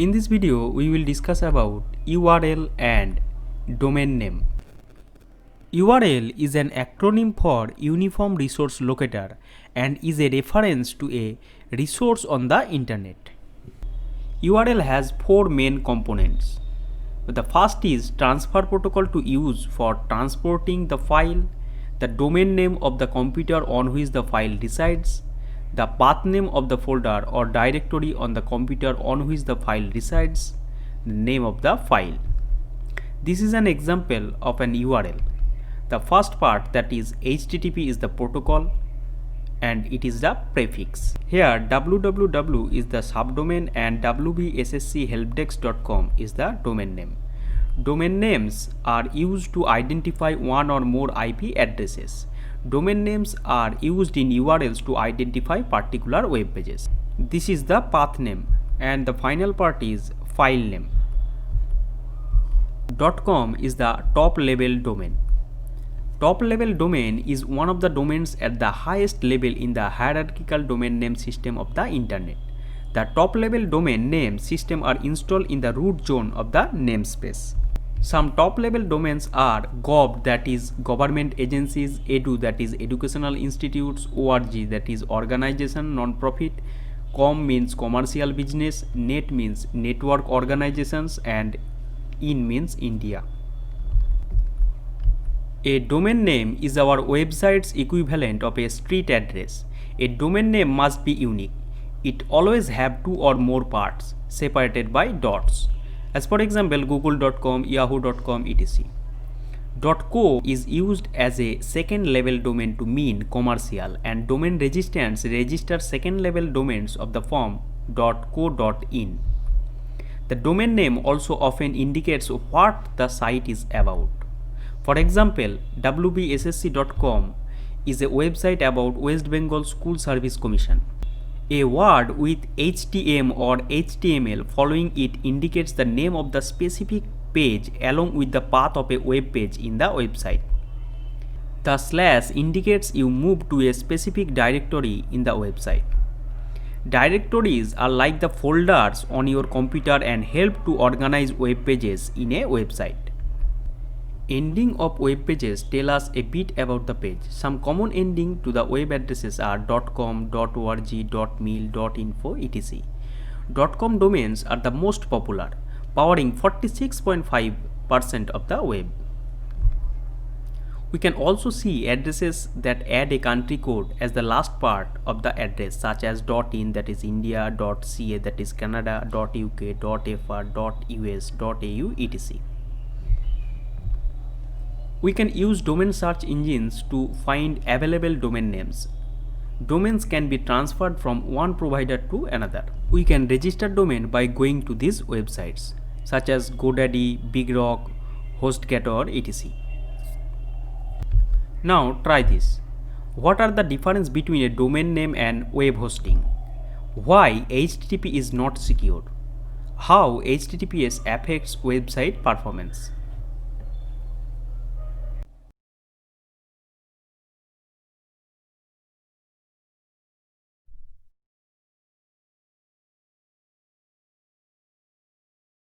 In this video, we will discuss about URL and domain name. URL is an acronym for Uniform Resource Locator and is a reference to a resource on the internet. URL has four main components. The first is transfer protocol to use for transporting the file, the domain name of the computer on which the file resides, the path name of the folder or directory on the computer on which the file resides, the name of the file. This is an example of an URL. The first part, that is HTTP, is the protocol and it is the prefix. Here www is the subdomain and wbsschelpdesk.com is the domain name. Domain names are used to identify one or more IP addresses. Domain names are used in URLs to identify particular web pages. This is the path name, and the final part is file name. .com is the top level domain. Top level domain is one of the domains at the highest level in the hierarchical domain name system of the internet. The top level domain name system are installed in the root zone of the namespace. Some top level domains are gov, that is government agencies, edu, that is educational institutes, org, that is organization non-profit, com means commercial business, net means network organizations, and in means India. A domain name is our website's equivalent of a street address. A domain name must be unique. It always have two or more parts separated by dots. As for example, google.com, yahoo.com, etc. .co is used as a second level domain to mean commercial, and domain registrants register second level domains of the form .co.in. The domain name also often indicates what the site is about. For example, wbssc.com is a website about West Bengal School Service Commission. A word with HTML or HTML following it indicates the name of the specific page along with the path of a web page in the website. The slash indicates you move to a specific directory in the website. Directories are like the folders on your computer and help to organize web pages in a website. Ending of web pages tell us a bit about the page. Some common ending to the web addresses are .com, .org, .mil, .info, etc. .com domains are the most popular, powering 46.5% of the web. We can also see addresses that add a country code as the last part of the address, such as .in, that is India, .ca, that is Canada, .uk, .fr, .us, .au, etc. We can use domain search engines to find available domain names. Domains can be transferred from one provider to another. We can register domain by going to these websites such as GoDaddy, BigRock, HostGator, etc. Now try this. What are the difference between a domain name and web hosting? Why HTTP is not secure? How HTTPS affects website performance?